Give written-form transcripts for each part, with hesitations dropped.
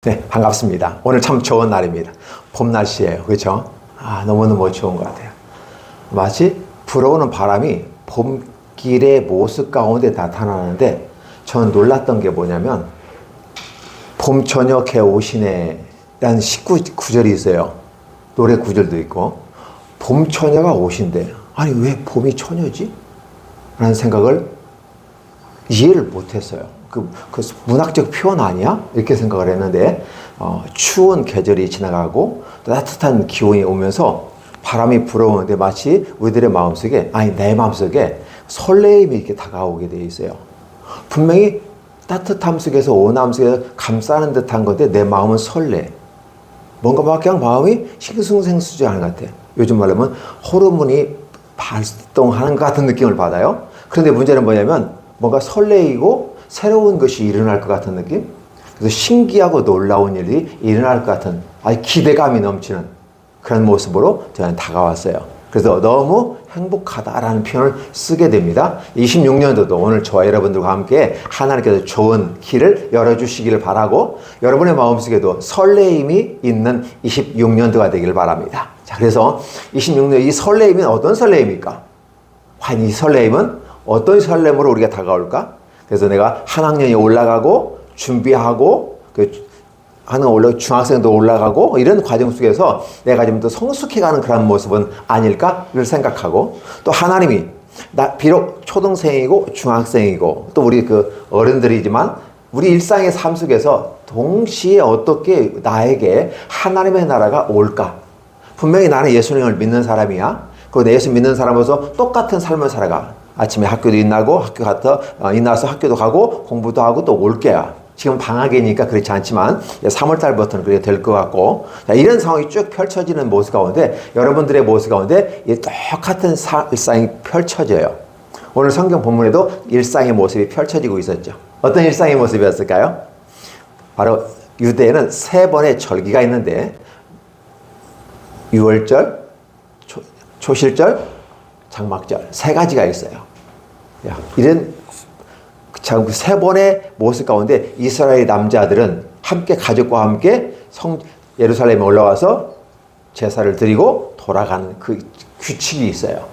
네, 반갑습니다. 오늘 참 좋은 날입니다. 봄 날씨예요. 그렇죠? 너무너무 좋은 것 같아요. 마치 불어오는 바람이 봄길의 모습 가운데 나타나는데 저는 놀랐던 게 뭐냐면 봄 저녁에 오시네 라는 19구절이 있어요. 노래 구절도 있고 봄 처녀가 오신대. 아니 왜 봄이 처녀지? 라는 생각을 이해를 못했어요. 그 문학적 표현 아니야? 이렇게 생각을 했는데 추운 계절이 지나가고 따뜻한 기온이 오면서 바람이 불어오는데 마치 우리들의 마음속에 내 마음속에 설레임이 이렇게 다가오게 되어 있어요. 분명히 따뜻함 속에서 온함 속에서 감싸는 듯한 건데 내 마음은 설레. 뭔가 막 그냥 마음이 싱숭생숭하는 것 같아. 요즘 말로 하면 호르몬이 발동하는 것 같은 느낌을 받아요. 그런데 문제는 뭐냐면 뭔가 설레이고 새로운 것이 일어날 것 같은 느낌? 그래서 신기하고 놀라운 일이 일어날 것 같은 기대감이 넘치는 그런 모습으로 저는 다가왔어요. 그래서 너무 행복하다라는 표현을 쓰게 됩니다. 26년도도 오늘 저와 여러분들과 함께 하나님께서 좋은 길을 열어주시기를 바라고 여러분의 마음속에도 설레임이 있는 26년도가 되기를 바랍니다. 자, 그래서 26년 이 설레임은 어떤 설레임일까? 과연 이 설레임은 어떤 설렘으로 우리가 다가올까? 그래서 내가 한 학년이 올라가고 준비하고 하는 올라 중학생도 올라가고 이런 과정 속에서 내가 좀 더 성숙해가는 그런 모습은 아닐까를 생각하고 또 하나님이 나 비록 초등생이고 중학생이고 또 우리 어른들이지만 우리 일상의 삶 속에서 동시에 어떻게 나에게 하나님의 나라가 올까? 분명히 나는 예수님을 믿는 사람이야. 그리고 내 예수 믿는 사람으로서 똑같은 삶을 살아가. 아침에 학교도 인나서 학교도 가고 공부도 하고 또 올 게야. 지금 방학이니까 그렇지 않지만 3월달부터는 그렇게 될 것 같고 이런 상황이 쭉 펼쳐지는 모습 가운데 여러분들의 모습 가운데 똑같은 일상이 펼쳐져요. 오늘 성경 본문에도 일상의 모습이 펼쳐지고 있었죠. 어떤 일상의 모습이었을까요? 바로 유대에는 3번의 절기가 있는데 유월절, 초실절, 장막절 3가지가 있어요. 이런 참 3번의 모습 가운데 이스라엘 남자들은 함께 가족과 함께 예루살렘에 올라와서 제사를 드리고 돌아가는 그 규칙이 있어요.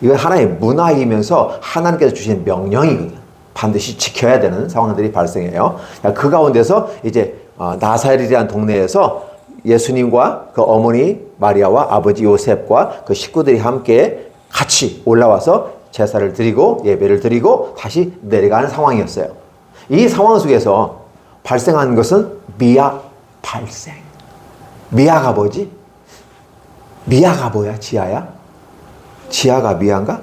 이건 하나의 문화이면서 하나님께서 주신 명령이거든요. 반드시 지켜야 되는 상황들이 발생해요. 그 가운데서 이제 나사렛이라는 동네에서 예수님과 그 어머니 마리아와 아버지 요셉과 그 식구들이 함께 같이 올라와서 제사를 드리고 예배를 드리고 다시 내려가는 상황이었어요. 이 상황 속에서 발생한 것은 미아 발생. 미아가 뭐지? 미아가 뭐야? 지아야? 지아가 미아인가?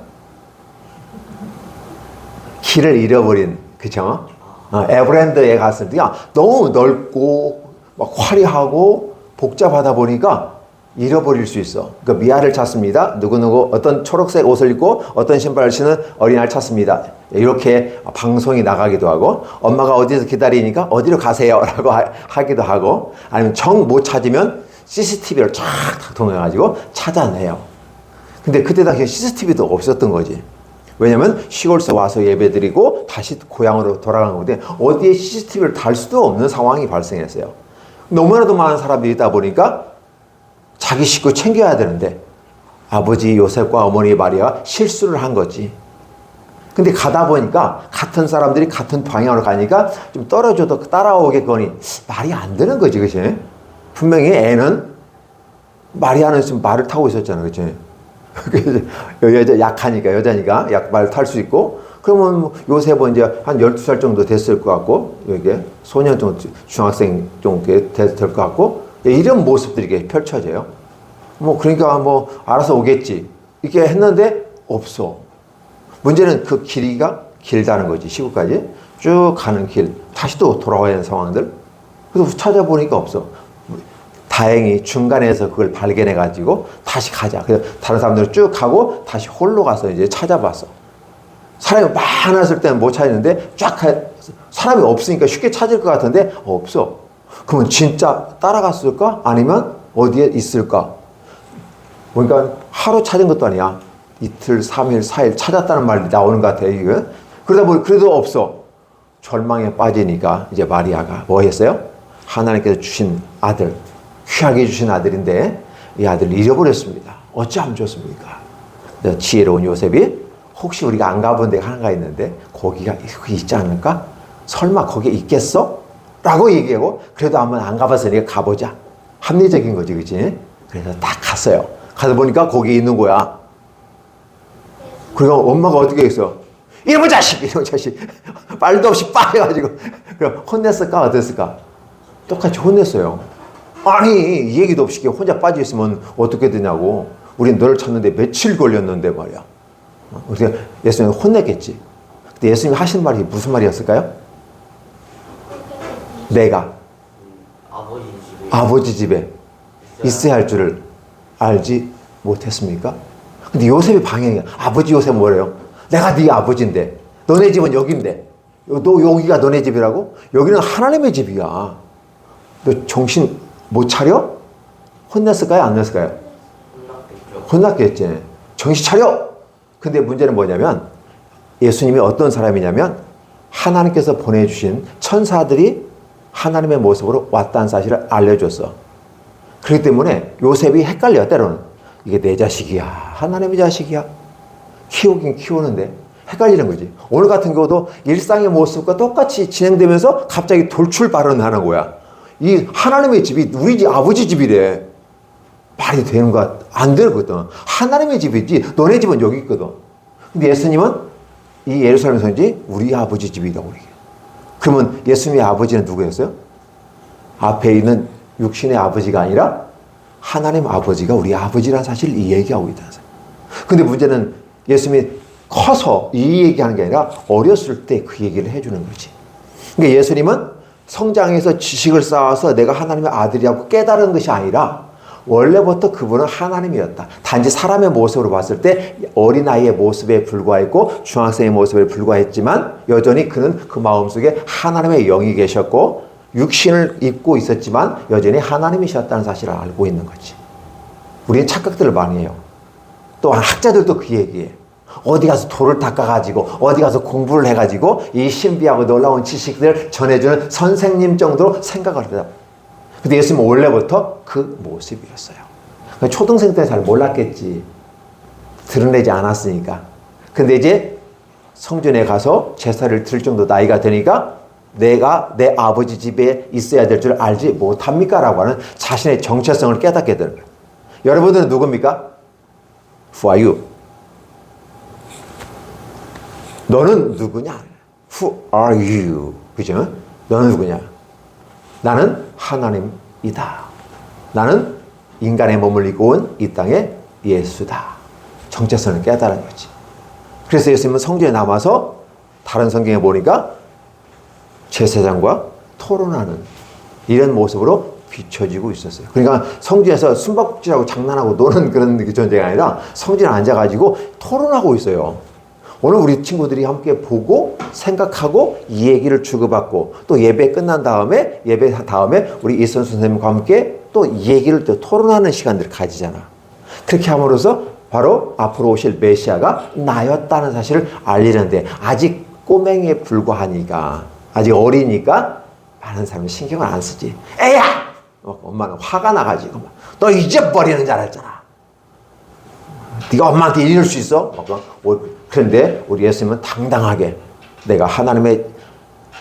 길을 잃어버린, 그쵸? 에버랜드에 갔을 때 너무 넓고 막 화려하고 복잡하다 보니까 잃어버릴 수 있어. 그러니까 미아를 찾습니다. 누구누구 어떤 초록색 옷을 입고 어떤 신발을 신은 어린아이를 찾습니다. 이렇게 방송이 나가기도 하고 엄마가 어디서 기다리니까 어디로 가세요 라고 하기도 하고 아니면 정 못 찾으면 CCTV를 쫙 통해가지고 찾아내요. 근데 그때 당시에 CCTV도 없었던 거지. 왜냐면 시골에서 와서 예배드리고 다시 고향으로 돌아가는 건데 어디에 CCTV를 달 수도 없는 상황이 발생했어요. 너무나도 많은 사람들이 있다 보니까 자기 식구 챙겨야 되는데 아버지 요셉과 어머니 마리아가 실수를 한 거지. 근데 가다 보니까 같은 사람들이 같은 방향으로 가니까 좀 떨어져도 따라오겠거니 말이 안 되는 거지, 그치? 분명히 애는 마리아는 지금 말을 타고 있었잖아, 그치? 여자 약하니까 여자니까 말을 탈 수 있고 그러면 요셉은 이제 한 12살 정도 됐을 것 같고 이게 소년 정도 중학생 정도 될 것 같고 이런 모습들이 펼쳐져요. 그러니까 알아서 오겠지. 이렇게 했는데 없어. 문제는 그 길이가 길다는 거지. 시골까지 쭉 가는 길. 다시 또 돌아와야 하는 상황들. 그래서 찾아보니까 없어. 다행히 중간에서 그걸 발견해가지고 다시 가자. 그래서 다른 사람들은 쭉 가고 다시 홀로 가서 이제 찾아봤어. 사람이 많았을 때는 못 찾았는데 사람이 없으니까 쉽게 찾을 것 같은데 없어. 그러면 진짜 따라갔을까? 아니면 어디에 있을까? 그러니까 하루 찾은 것도 아니야. 이틀, 3일, 4일 찾았다는 말이 나오는 것 같아, 이거. 그러다 보니 그래도 없어. 절망에 빠지니까 이제 마리아가 뭐 했어요? 하나님께서 주신 아들, 귀하게 주신 아들인데 이 아들을 잃어버렸습니다. 어찌하면 좋습니까? 지혜로운 요셉이 혹시 우리가 안 가본 데가 하나가 있는데 거기가 있지 않을까? 설마 거기에 있겠어? 라고 얘기하고 그래도 한번 안 가봤으니까 가보자. 합리적인 거지, 그치? 그래서 딱 갔어요. 가서 보니까 거기에 있는 거야. 그리고 엄마가 어떻게 했어? 이놈의 자식! 이놈의 자식! 말도 없이 빠져가지고. 그럼 혼냈을까? 어땠을까? 똑같이 혼냈어요. 아니, 이 얘기도 없이 혼자 빠져있으면 어떻게 되냐고. 우린 너를 찾는데 며칠 걸렸는데 말이야. 그래서 예수님이 혼냈겠지. 근데 예수님이 하신 말이 무슨 말이었을까요? 내가 아버지 집에 있어야 할 줄을 알지 못했습니까? 근데 요셉이 방향이야. 아버지 요셉 뭐래요? 내가 네 아버지인데 너네 집은 여기인데 너 여기가 너네 집이라고? 여기는 하나님의 집이야. 너 정신 못 차려? 혼냈을까요? 안 냈을까요? 혼났겠지. 정신 차려! 근데 문제는 뭐냐면 예수님이 어떤 사람이냐면 하나님께서 보내주신 천사들이 하나님의 모습으로 왔다는 사실을 알려줬어. 그렇기 때문에 요셉이 헷갈려. 때로는 이게 내 자식이야, 하나님의 자식이야. 키우긴 키우는데 헷갈리는 거지. 오늘 같은 경우도 일상의 모습과 똑같이 진행되면서 갑자기 돌출 발언을 하는 거야. 이 하나님의 집이 우리 집 아버지 집이래. 말이 되는가? 안 되거든. 하나님의 집이지 너네 집은 여기 있거든. 근데 예수님은 이 예루살렘 성지 우리 아버지 집이라고 얘기해. 그러면 예수님의 아버지는 누구였어요? 앞에 있는 육신의 아버지가 아니라 하나님 아버지가 우리 아버지라는 사실을 이 얘기하고 있다는 사실. 근데 문제는 예수님이 커서 이 얘기하는 게 아니라 어렸을 때 그 얘기를 해주는 거지. 그러니까 예수님은 성장해서 지식을 쌓아서 내가 하나님의 아들이라고 깨달은 것이 아니라 원래부터 그분은 하나님이었다. 단지 사람의 모습으로 봤을 때 어린아이의 모습에 불과했고 중학생의 모습에 불과했지만 여전히 그는 그 마음속에 하나님의 영이 계셨고 육신을 입고 있었지만 여전히 하나님이셨다는 사실을 알고 있는 거지. 우리는 착각들을 많이 해요. 또 학자들도 그 얘기해. 어디 가서 돌을 닦아가지고 어디 가서 공부를 해가지고 이 신비하고 놀라운 지식들을 전해주는 선생님 정도로 생각을 해요. 근데 예수님은 원래부터 그 모습이었어요. 초등생 때 잘 몰랐겠지. 드러내지 않았으니까. 근데 이제 성전에 가서 제사를 드릴 정도 나이가 되니까 내가 내 아버지 집에 있어야 될 줄 알지 못합니까? 라고 하는 자신의 정체성을 깨닫게 되는 거예요. 여러분들은 누굽니까? Who are you? 너는 누구냐? Who are you? 그죠? 너는 누구냐? 나는 하나님이다. 나는 인간의 몸을 입고 온 이 땅의 예수다. 정체성을 깨달은 거지. 그래서 예수님은 성전에 남아서 다른 성경에 보니까 제사장과 토론하는 이런 모습으로 비춰지고 있었어요. 그러니까 성전에서 숨바꼭질하고 장난하고 노는 그런 존재가 아니라 성전에 앉아가지고 토론하고 있어요. 오늘 우리 친구들이 함께 보고 생각하고 이 얘기를 주고받고 또 예배 끝난 다음에 우리 이선 선생님과 함께 또 이 얘기를 또 토론하는 시간들을 가지잖아. 그렇게 함으로써 바로 앞으로 오실 메시아가 나였다는 사실을 알리는데 아직 꼬맹이에 불과하니까 아직 어리니까 많은 사람이 신경을 안 쓰지. 에야! 엄마는 화가 나가지고 너 잊어버리는 줄 알았잖아. 네가 엄마한테 이럴 수 있어? 그런데 우리 예수님은 당당하게 내가 하나님의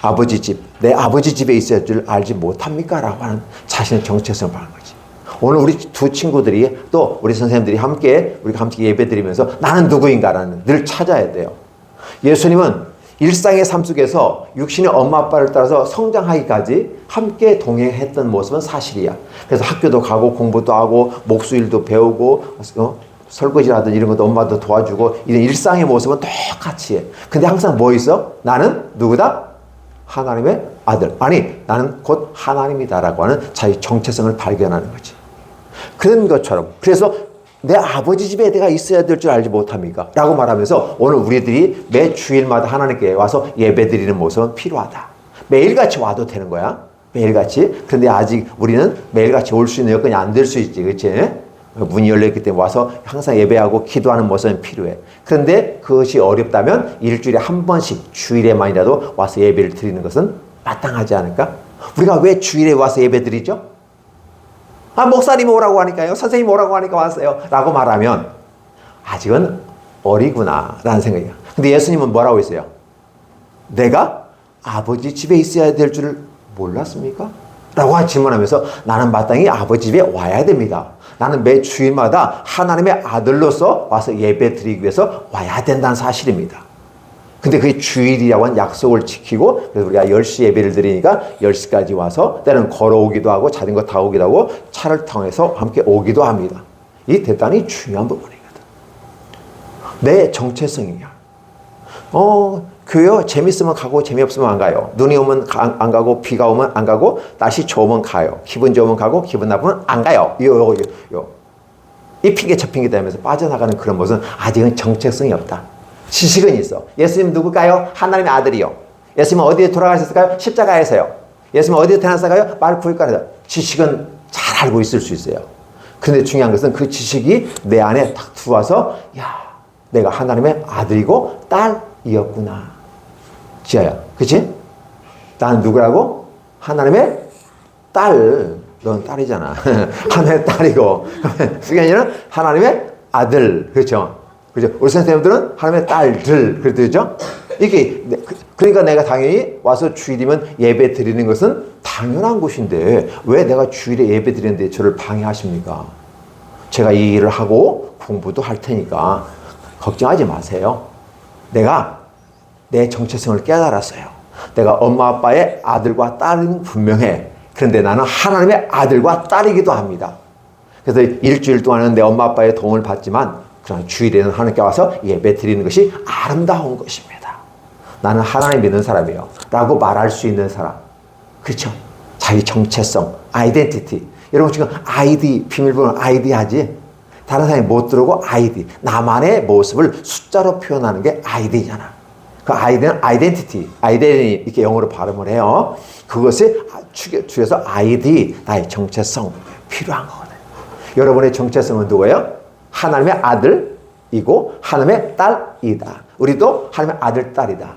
아버지 집, 내 아버지 집에 있어야 할 줄 알지 못합니까? 라고 하는 자신의 정체성을 말하는 거지. 오늘 우리 두 친구들이 또 우리 선생님들이 우리가 함께 예배 드리면서 나는 누구인가라는 늘 찾아야 돼요. 예수님은 일상의 삶 속에서 육신의 엄마 아빠를 따라서 성장하기까지 함께 동행했던 모습은 사실이야. 그래서 학교도 가고 공부도 하고 목수일도 배우고 설거지라든지 이런 것도 엄마도 도와주고 이런 일상의 모습은 똑같이 해. 근데 항상 뭐 있어? 나는 누구다? 하나님의 아들. 아니 나는 곧 하나님이다라고 하는 자기 정체성을 발견하는 거지. 그런 것처럼 그래서 내 아버지 집에 내가 있어야 될 줄 알지 못합니까? 라고 말하면서 오늘 우리들이 매 주일마다 하나님께 와서 예배 드리는 모습은 필요하다. 매일같이 와도 되는 거야. 매일같이. 그런데 아직 우리는 매일같이 올 수 있는 여건이 안 될 수 있지. 그렇지? 문이 열려있기 때문에 와서 항상 예배하고 기도하는 모습은 필요해. 그런데 그것이 어렵다면 일주일에 한 번씩 주일에만이라도 와서 예배를 드리는 것은 마땅하지 않을까? 우리가 왜 주일에 와서 예배 드리죠? 목사님 오라고 하니까요. 선생님 오라고 하니까 왔어요. 라고 말하면 아직은 어리구나 라는 생각이에요. 근데 예수님은 뭐라고 했어요? 내가 아버지 집에 있어야 될 줄을 몰랐습니까? 라고 질문하면서 나는 마땅히 아버지 집에 와야 됩니다. 나는 매 주일마다 하나님의 아들로서 와서 예배 드리기 위해서 와야 된다는 사실입니다. 근데 그게 주일이라고 한 약속을 지키고 그래서 우리가 10시 예배를 드리니까 10시까지 와서 때는 걸어오기도 하고 자전거 타오기도 하고 차를 통해서 함께 오기도 합니다. 이 대단히 중요한 부분이거든. 내 정체성이야. 교회 재밌으면 가고 재미없으면 안 가요. 눈이 오면 안 가고 비가 오면 안 가고 날씨 좋으면 가요. 기분 좋으면 가고 기분 나쁘면 안 가요. 이 핑계 저 핑계 대면서 빠져나가는 그런 모습은 아직은 정체성이 없다. 지식은 있어. 예수님 누굴까요? 하나님의 아들이요. 예수님은 어디에 돌아가셨을까요? 십자가에서요. 예수님은 어디에 태어났을까요? 말구일간에서. 지식은 잘 알고 있을 수 있어요. 근데 중요한 것은 그 지식이 내 안에 딱 들어와서 내가 하나님의 아들이고 딸이었구나. 지아야, 그치? 나는 누구라고? 하나님의 딸. 넌 딸이잖아. 하나님의 딸이고 수경이는 하나님의 아들. 그렇죠? 그죠? 우리 선생님들은 하나님의 딸들. 그렇죠? 이게 그러니까 내가 당연히 와서 주일이면 예배 드리는 것은 당연한 것인데 왜 내가 주일에 예배 드리는데 저를 방해하십니까? 제가 이 일을 하고 공부도 할 테니까 걱정하지 마세요. 내가 내 정체성을 깨달았어요. 내가 엄마 아빠의 아들과 딸은 분명해. 그런데 나는 하나님의 아들과 딸이기도 합니다. 그래서 일주일 동안은 내 엄마 아빠의 도움을 받지만 그러나 주일에는 하나님께 와서 예배 드리는 것이 아름다운 것입니다. 나는 하나님 믿는 사람이에요. 라고 말할 수 있는 사람. 그렇죠? 자기 정체성, 아이덴티티. 여러분 지금 아이디, 비밀번호 아이디 하지? 다른 사람이 못 들어오고 아이디. 나만의 모습을 숫자로 표현하는 게 아이디잖아. 그 아이디는 아이덴티티. 아이덴티 이렇게 영어로 발음을 해요. 그것을 줄여서 아이디, 나의 정체성 필요한 거거든요. 여러분의 정체성은 누구예요? 하나님의 아들이고 하나님의 딸이다. 우리도 하나님의 아들, 딸이다.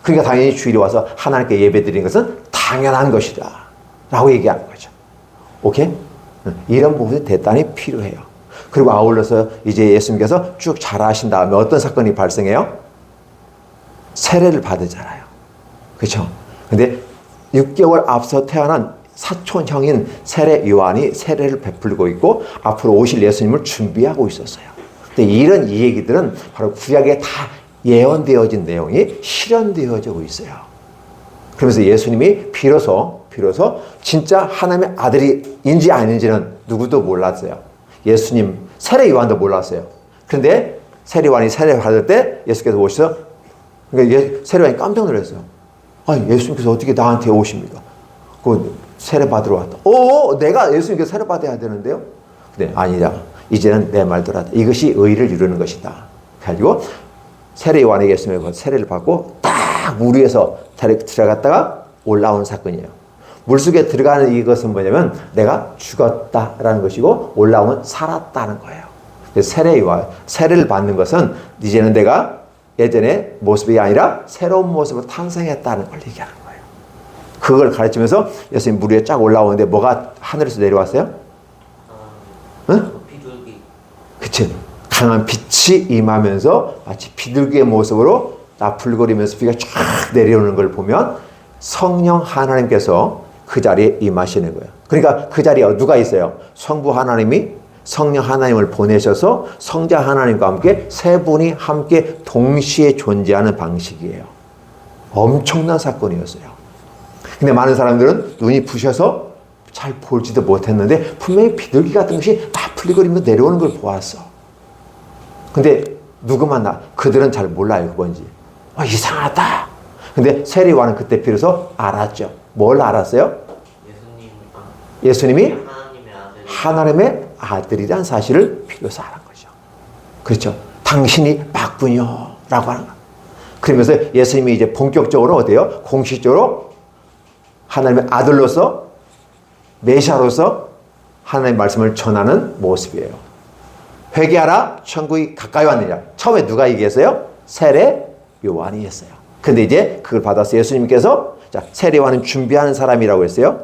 그러니까 당연히 주일에 와서 하나님께 예배 드리는 것은 당연한 것이다. 라고 얘기하는 거죠. 오케이? 이런 부분이 대단히 필요해요. 그리고 아울러서 이제 예수님께서 쭉 자라신 다음에 어떤 사건이 발생해요? 세례를 받으잖아요. 그렇죠? 근데 6개월 앞서 태어난 사촌형인 세례 요한이 세례를 베풀고 있고 앞으로 오실 예수님을 준비하고 있었어요. 근데 이런 이 얘기들은 바로 구약에 다 예언되어진 내용이 실현되어지고 있어요. 그러면서 예수님이 비로소 진짜 하나님의 아들인지 아닌지는 누구도 몰랐어요. 예수님 세례 요한도 몰랐어요. 그런데 세례 요한이 세례 받을 때 예수께서 오셔서 그러니까 세례 요한이 깜짝 놀랐어요. 아니 예수님께서 어떻게 나한테 오십니까? 그 세례 받으러 왔다. 내가 예수님께서 세례 받아야 되는데요? 근데 아니다. 이제는 내 말대로 이것이 의를 이루는 것이다. 가지고 세례 요한에게 예수님의 세례를 받고 딱 물 위에서 들어갔다가 올라온 사건이에요. 물속에 들어가는 이것은 뭐냐면 내가 죽었다라는 것이고 올라오면 살았다는 거예요. 세례를 받는 것은 이제는 내가 예전의 모습이 아니라 새로운 모습으로 탄생했다는 걸 얘기하는 거예요. 그걸 가르치면서 예수님 물 위에 쫙 올라오는데 뭐가 하늘에서 내려왔어요? 응? 비둘기. 그치. 강한 빛이 임하면서 마치 비둘기의 모습으로 나풀거리면서 비가 쫙 내려오는 걸 보면 성령 하나님께서 그 자리에 임하시는 거예요. 그러니까 그 자리에 누가 있어요? 성부 하나님이 성령 하나님을 보내셔서 성자 하나님과 함께 세 분이 함께 동시에 존재하는 방식이에요. 엄청난 사건이었어요. 근데 많은 사람들은 눈이 부셔서 잘 보지도 못했는데 분명히 비둘기 같은 것이 나풀거리면서 내려오는 걸 보았어. 근데 누구만 그들은 잘 몰라요. 그 뭔지. 이상하다. 근데 세례요한은 그때 비로소 알았죠. 뭘 알았어요? 예수님이 하나님의 아들이란 사실을 비로소 알은 거죠. 그렇죠. 당신이 맞군요. 라고 하는 거예요. 그러면서 예수님이 이제 본격적으로 어때요? 공식적으로 하나님의 아들로서 메시아로서 하나님의 말씀을 전하는 모습이에요. 회개하라 천국이 가까이 왔느냐. 처음에 누가 얘기했어요? 세례 요한이 했어요. 근데 이제 그걸 받아서 예수님께서 자, 세례요한은 준비하는 사람이라고 했어요.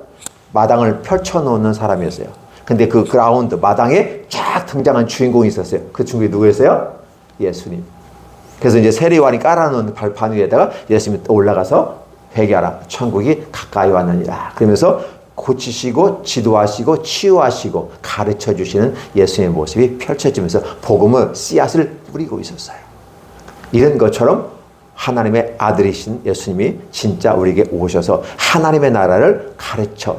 마당을 펼쳐놓는 사람이었어요. 근데 그 그라운드, 마당에 쫙 등장한 주인공이 있었어요. 그 주인공이 누구였어요? 예수님. 그래서 이제 세례요한이 깔아놓은 발판 위에다가 예수님이 올라가서 회개하라. 천국이 가까이 왔느니라. 그러면서 고치시고 지도하시고 치유하시고 가르쳐 주시는 예수님의 모습이 펼쳐지면서 복음의 씨앗을 뿌리고 있었어요. 이런 것처럼 하나님의 아들이신 예수님이 진짜 우리에게 오셔서 하나님의 나라를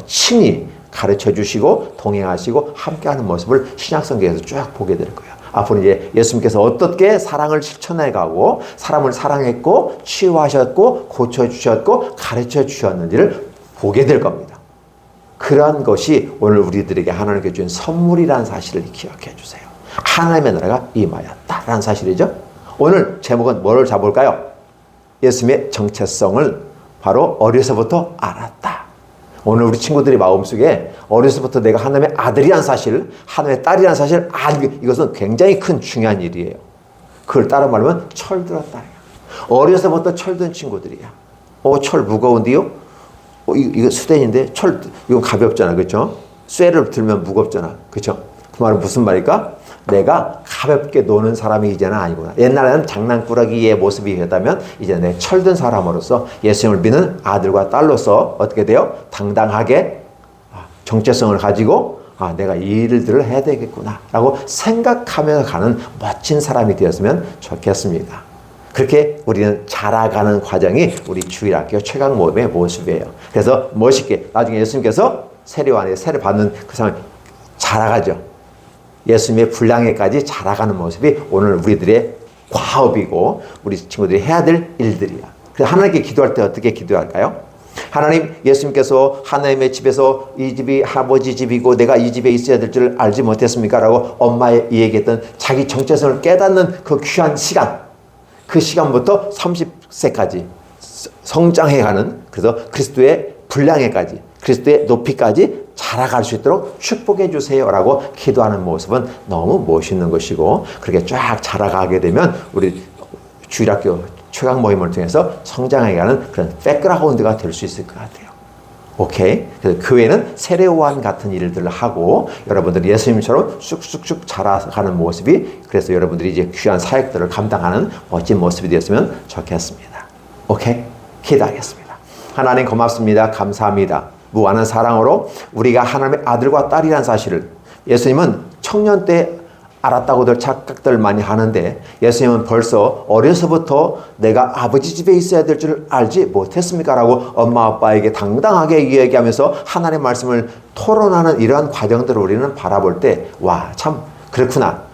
친히 가르쳐 주시고 동행하시고 함께하는 모습을 신약성경에서 쭉 보게 될 거예요. 앞으로 이제 예수님께서 어떻게 사랑을 실천해 가고 사람을 사랑했고 치유하셨고 고쳐주셨고 가르쳐 주셨는지를 보게 될 겁니다. 그러한 것이 오늘 우리들에게 하나님께 주신 선물이라는 사실을 기억해 주세요. 하나님의 나라가 임하였다라는 사실이죠. 오늘 제목은 뭐를 잡을까요? 예수님의 정체성을 바로 어려서부터 알았다. 오늘 우리 친구들의 마음속에 어려서부터 내가 하나님의 아들이란 사실, 하나님의 딸이란 사실, 이것은 굉장히 큰 중요한 일이에요. 그걸 따라 말하면 철들었다. 어려서부터 철든 친구들이야. 철 무거운데요? 이거 수den인데 이거 가볍잖아. 그렇죠? 쇠를 들면 무겁잖아. 그렇죠? 그 말은 무슨 말일까? 내가 가볍게 노는 사람이 이제는 아니구나. 옛날에는 장난꾸러기의 모습이었다면 이제 내 철든 사람으로서 예수님을 믿는 아들과 딸로서 어떻게 돼요? 당당하게 정체성을 가지고 내가 이 일들을 해야 되겠구나 라고 생각하면서 가는 멋진 사람이 되었으면 좋겠습니다. 그렇게 우리는 자라가는 과정이 우리 주일학교 최강모범의 모습이에요. 그래서 멋있게 나중에 예수님께서 세례요한에 세례 받는 그 사람이 자라가죠. 예수님의 분량에까지 자라가는 모습이 오늘 우리들의 과업이고 우리 친구들이 해야 될 일들이야. 그래서 하나님께 기도할 때 어떻게 기도할까요? 하나님, 예수님께서 하나님의 집에서 이 집이 아버지 집이고 내가 이 집에 있어야 될 줄 알지 못했습니까? 라고 엄마의 얘기했던 자기 정체성을 깨닫는 그 귀한 시간, 그 시간부터 30세까지 성장해가는, 그래서 그리스도의 분량에까지, 그리스도의 높이까지 자라갈 수 있도록 축복해 주세요라고 기도하는 모습은 너무 멋있는 것이고, 그렇게 쫙 자라가게 되면 우리 주일학교 최강 모임을 통해서 성장해가는 그런 백그라운드가 될 수 있을 것 같아요. 오케이? 그래서 교회는 세례요한 같은 일들을 하고 여러분들이 예수님처럼 쑥쑥쑥 자라가는 모습이, 그래서 여러분들이 이제 귀한 사역들을 감당하는 멋진 모습이 되었으면 좋겠습니다. 오케이? 기도하겠습니다. 하나님 고맙습니다. 감사합니다. 무한한 사랑으로 우리가 하나님의 아들과 딸이라는 사실을 예수님은 청년 때 알았다고들 착각들 많이 하는데, 예수님은 벌써 어려서부터 내가 아버지 집에 있어야 될 줄 알지 못했습니까? 라고 엄마 아빠에게 당당하게 이야기하면서 하나님의 말씀을 토론하는 이러한 과정들을 우리는 바라볼 때, 와, 참 그렇구나,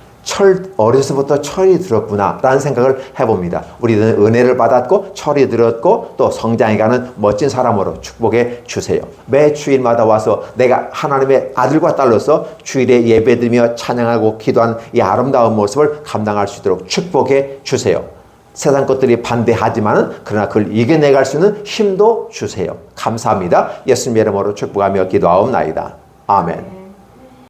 어려서부터 철이 들었구나 라는 생각을 해봅니다. 우리는 은혜를 받았고 철이 들었고 또 성장해가는 멋진 사람으로 축복해 주세요. 매 주일마다 와서 내가 하나님의 아들과 딸로서 주일에 예배드리며 찬양하고 기도하는 이 아름다운 모습을 감당할 수 있도록 축복해 주세요. 세상 것들이 반대하지만은 그러나 그걸 이겨내갈 수 있는 힘도 주세요. 감사합니다. 예수님의 이름으로 축복하며 기도하옵나이다. 아멘.